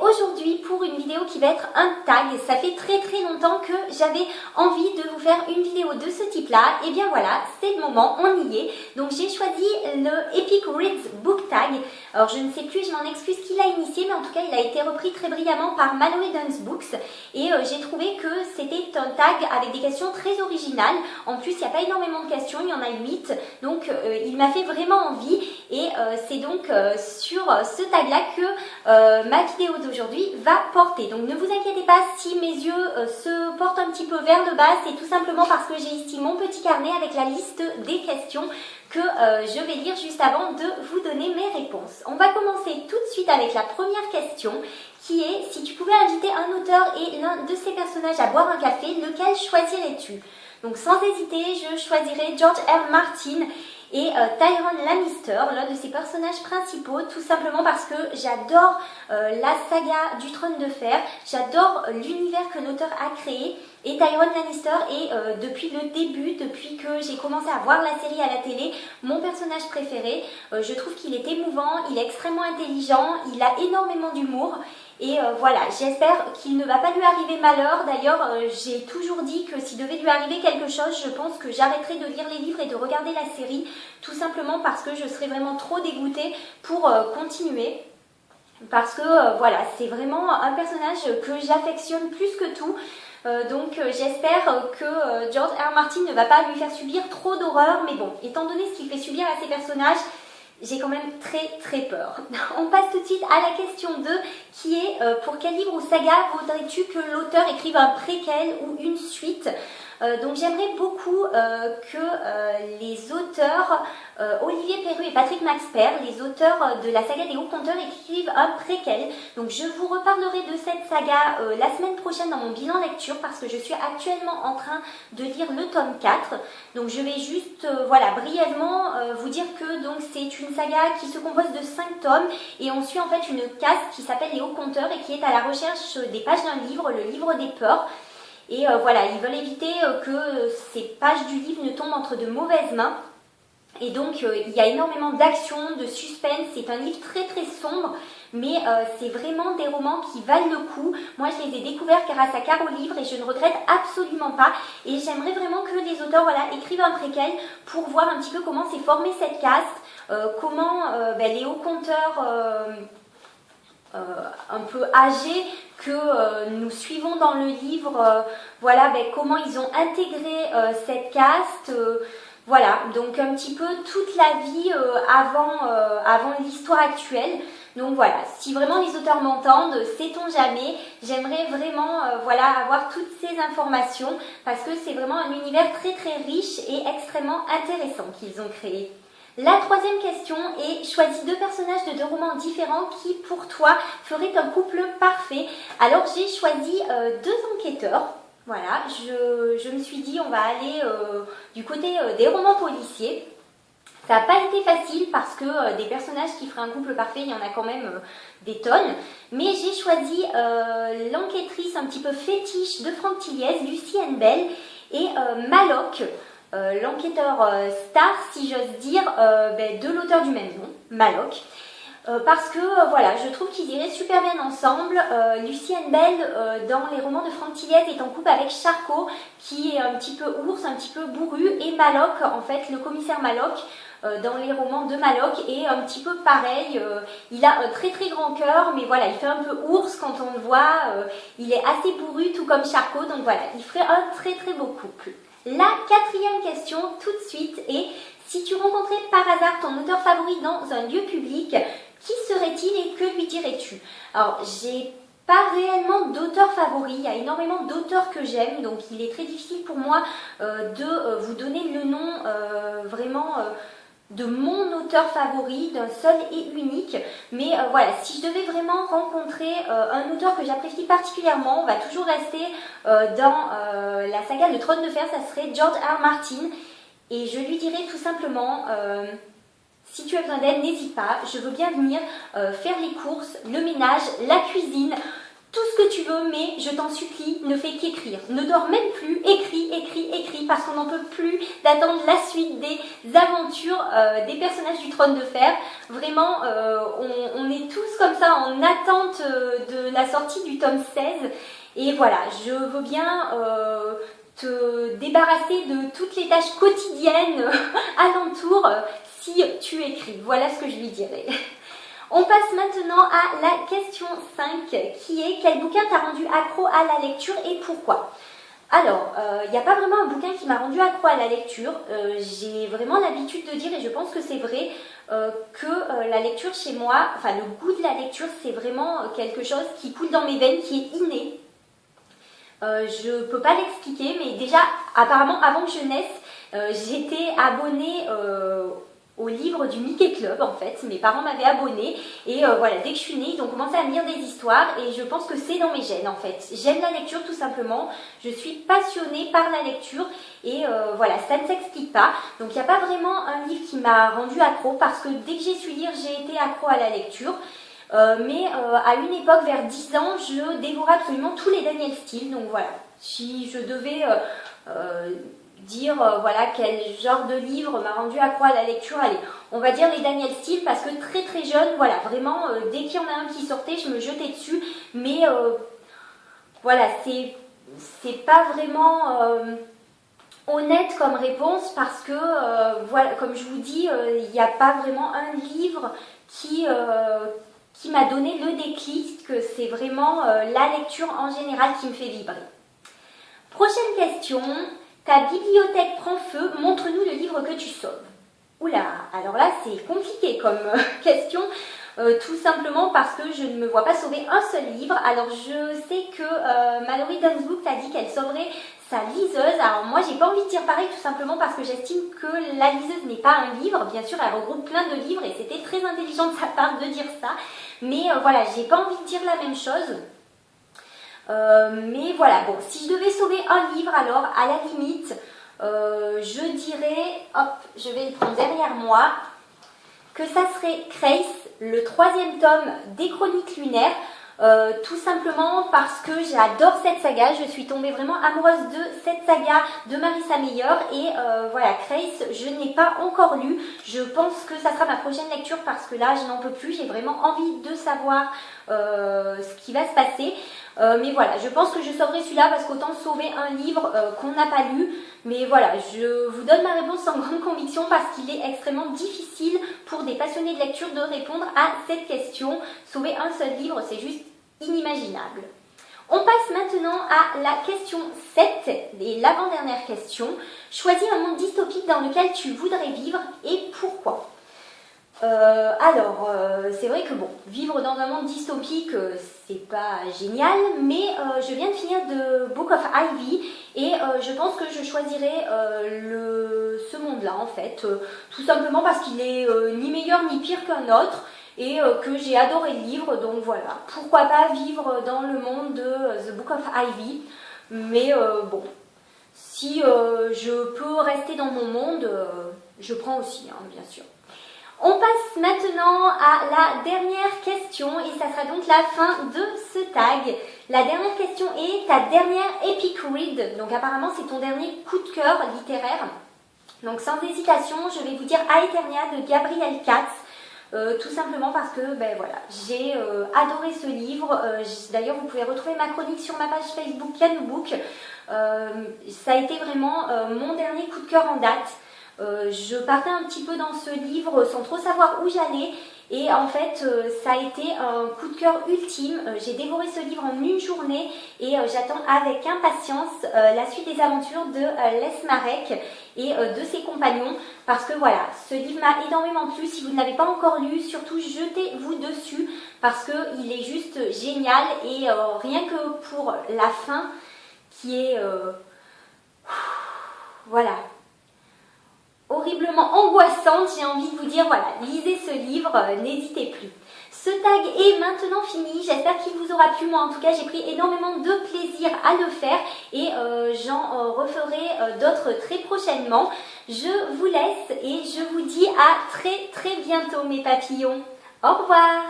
aujourd'hui pour une vidéo qui va être un tag. Ça fait très longtemps que j'avais envie de vous faire une vidéo de ce type là. Et bien voilà, c'est le moment, on y est. Donc j'ai choisi le Epic Reads Book Tag. Alors je ne sais plus, je m'en excuse qui l'a initié, mais en tout cas il a été repris très brillamment par Mallory Dunn's Books. Et j'ai trouvé que c'était un tag avec des questions très originales. En plus il n'y a pas énormément de questions, il y en a 8. Donc il m'a fait vraiment envie. Et c'est donc sur ce tag là que ma vidéo d'aujourd'hui va porter. Donc ne vous inquiétez pas si mes yeux se portent un petit peu vers le bas, c'est tout simplement parce que j'ai ici mon petit carnet avec la liste des questions que je vais lire juste avant de vous donner mes réponses. On va commencer tout de suite avec la première question qui est: si tu pouvais inviter un auteur et l'un de ses personnages à boire un café, lequel choisirais-tu? Donc sans hésiter, je choisirais George R. Martin et Tyrion Lannister, l'un de ses personnages principaux, tout simplement parce que j'adore la saga du Trône de Fer, j'adore l'univers que l'auteur a créé, et Tyrion Lannister est depuis le début, depuis que j'ai commencé à voir la série à la télé, mon personnage préféré. Je trouve qu'il est émouvant, il est extrêmement intelligent, il a énormément d'humour. Et voilà, j'espère qu'il ne va pas lui arriver malheur. D'ailleurs, j'ai toujours dit que s'il devait lui arriver quelque chose, je pense que j'arrêterai de lire les livres et de regarder la série, tout simplement parce que je serais vraiment trop dégoûtée pour continuer. Parce que voilà, c'est vraiment un personnage que j'affectionne plus que tout. Donc j'espère que George R. Martin ne va pas lui faire subir trop d'horreur. Mais bon, étant donné ce qu'il fait subir à ses personnages, j'ai quand même très peur. On passe tout de suite à la question 2 qui est pour quel livre ou saga voudrais-tu que l'auteur écrive un préquel ou une suite? Donc j'aimerais beaucoup que les auteurs Olivier Perru et Patrick Maxpert, les auteurs de la saga des Hauts Conteurs, écrivent un préquel. Donc je vous reparlerai de cette saga la semaine prochaine dans mon bilan lecture parce que je suis actuellement en train de lire le tome 4. Donc je vais juste voilà, brièvement vous dire que donc c'est une saga qui se compose de 5 tomes et on suit en fait une caste qui s'appelle les Hauts Conteurs et qui est à la recherche des pages d'un livre, le livre des peurs. Et voilà, ils veulent éviter que ces pages du livre ne tombent entre de mauvaises mains. Et donc il y a énormément d'action, de suspense, c'est un livre très sombre, mais c'est vraiment des romans qui valent le coup. Moi je les ai découverts grâce à Caro Livre et je ne regrette absolument pas. Et j'aimerais vraiment que les auteurs voilà, écrivent un préquel pour voir un petit peu comment s'est formée cette caste, comment les hauts conteurs un peu âgés que nous suivons dans le livre, voilà comment ils ont intégré cette caste. Voilà, donc un petit peu toute la vie avant l'histoire actuelle. Donc voilà, si vraiment les auteurs m'entendent, sait-on jamais, j'aimerais vraiment voilà, avoir toutes ces informations parce que c'est vraiment un univers très riche et extrêmement intéressant qu'ils ont créé. La troisième question est: choisis 2 personnages de 2 romans différents qui pour toi feraient un couple parfait. Alors j'ai choisi 2 enquêteurs. Voilà, je me suis dit on va aller du côté des romans policiers. Ça n'a pas été facile parce que des personnages qui feraient un couple parfait, il y en a quand même des tonnes. Mais j'ai choisi l'enquêtrice un petit peu fétiche de Franck Tilliez, Lucy Anne Bell, et Maloc, l'enquêteur star, si j'ose dire, de l'auteur du même nom, Maloc. Parce que voilà, je trouve qu'ils iraient super bien ensemble. Lucy Anne Bell dans les romans de Franck Tilliez est en couple avec Charcot qui est un petit peu ours, un petit peu bourru, et Maloc, en fait le commissaire Maloc dans les romans de Maloc est un petit peu pareil. Il a un très grand cœur, mais voilà, il fait un peu ours quand on le voit. Il est assez bourru tout comme Charcot, donc voilà, il ferait un très beau couple. La quatrième question tout de suite est: si tu rencontrais par hasard ton auteur favori dans un lieu public, qui serait-il et que lui dirais-tu? Alors, j'ai pas réellement d'auteur favori, il y a énormément d'auteurs que j'aime, donc il est très difficile pour moi de vous donner le nom vraiment de mon auteur favori, d'un seul et unique. Mais voilà, si je devais vraiment rencontrer un auteur que j'apprécie particulièrement, on va toujours rester dans la saga Le Trône de Fer, ça serait George R. Martin. Et je lui dirais tout simplement: si tu as besoin d'aide, n'hésite pas, je veux bien venir faire les courses, le ménage, la cuisine, tout ce que tu veux, mais je t'en supplie, ne fais qu'écrire. Ne dors même plus, écris, écris, écris, parce qu'on n'en peut plus d'attendre la suite des aventures des personnages du Trône de Fer. Vraiment, on est tous comme ça en attente de la sortie du tome 16. Et voilà, je veux bien te débarrasser de toutes les tâches quotidiennes alentour si tu écris. Voilà ce que je lui dirais. On passe maintenant à la question 5 qui est: quel bouquin t'a rendu accro à la lecture et pourquoi? Alors, il n'y a pas vraiment un bouquin qui m'a rendu accro à la lecture. J'ai vraiment l'habitude de dire, et je pense que c'est vrai, que la lecture chez moi, enfin le goût de la lecture, c'est vraiment quelque chose qui coule dans mes veines, qui est inné. Je ne peux pas l'expliquer, mais déjà, apparemment, avant que je naisse, j'étais abonnée au livre du Mickey Club, en fait. Mes parents m'avaient abonnée et voilà, dès que je suis née, ils ont commencé à me lire des histoires et je pense que c'est dans mes gènes, en fait. J'aime la lecture tout simplement, je suis passionnée par la lecture et voilà, ça ne s'explique pas. Donc il n'y a pas vraiment un livre qui m'a rendue accro parce que dès que j'ai su lire, j'ai été accro à la lecture. Mais à une époque, vers 10 ans, je dévorais absolument tous les Daniel Steele. Donc voilà, si je devais dire voilà quel genre de livre m'a rendu accro à la lecture, allez, on va dire les Daniel Steele parce que très très jeune, voilà, vraiment, dès qu'il y en a un qui sortait, je me jetais dessus. Mais voilà, c'est pas vraiment honnête comme réponse parce que, voilà, comme je vous dis, il n'y a pas vraiment un livre qui m'a donné le déclic, que c'est vraiment la lecture en général qui me fait vibrer. Prochaine question, ta bibliothèque prend feu, montre-nous le livre que tu sauves. Oula, alors là c'est compliqué comme question, tout simplement parce que je ne me vois pas sauver un seul livre. Alors je sais que Mallory Dunsbook a dit qu'elle sauverait sa liseuse. Alors moi j'ai pas envie de dire pareil, tout simplement parce que j'estime que la liseuse n'est pas un livre. Bien sûr elle regroupe plein de livres et c'était très intelligent de sa part de dire ça, mais voilà, j'ai pas envie de dire la même chose. Mais voilà, bon, si je devais sauver un livre, alors à la limite je dirais, hop, je vais le prendre derrière moi, que ça serait Krace, le 3e tome des Chroniques lunaires. Tout simplement parce que j'adore cette saga, je suis tombée vraiment amoureuse de cette saga de Marissa Meyer et voilà, Krace, je n'ai pas encore lu, je pense que ça sera ma prochaine lecture parce que là je n'en peux plus, j'ai vraiment envie de savoir ce qui va se passer. Mais voilà, je pense que je sauverai celui-là parce qu'autant sauver un livre qu'on n'a pas lu. Mais voilà, je vous donne ma réponse sans grande conviction parce qu'il est extrêmement difficile pour des passionnés de lecture de répondre à cette question. Sauver un seul livre, c'est juste inimaginable. On passe maintenant à la question 7 et l'avant-dernière question. Choisis un monde dystopique dans lequel tu voudrais vivre et pourquoi? C'est vrai que bon, vivre dans un monde dystopique, c'est pas génial, mais je viens de finir The Book of Ivy et je pense que je choisirais ce monde-là en fait, tout simplement parce qu'il est ni meilleur ni pire qu'un autre et que j'ai adoré le livre, donc voilà, pourquoi pas vivre dans le monde de The Book of Ivy, mais bon, si je peux rester dans mon monde, je prends aussi, hein, bien sûr. On passe maintenant à la dernière question et ça sera donc la fin de ce tag. La dernière question est ta dernière epic read. Donc apparemment c'est ton dernier coup de cœur littéraire. Donc sans hésitation, je vais vous dire Aeternia de Gabriel Katz. Tout simplement parce que ben voilà, j'ai adoré ce livre. D'ailleurs vous pouvez retrouver ma chronique sur ma page Facebook Canobook. Ça a été vraiment mon dernier coup de cœur en date. Je partais un petit peu dans ce livre sans trop savoir où j'allais et en fait ça a été un coup de cœur ultime. J'ai dévoré ce livre en une journée et j'attends avec impatience la suite des aventures de Les Marek et de ses compagnons parce que voilà, ce livre m'a énormément plu. Si vous ne l'avez pas encore lu, surtout jetez-vous dessus parce qu'il est juste génial et rien que pour la fin qui est voilà, horriblement angoissante, j'ai envie de vous dire, voilà, lisez ce livre, n'hésitez plus. Ce tag est maintenant fini, j'espère qu'il vous aura plu, moi en tout cas j'ai pris énormément de plaisir à le faire et j'en referai d'autres très prochainement. Je vous laisse et je vous dis à très très bientôt mes papillons. Au revoir.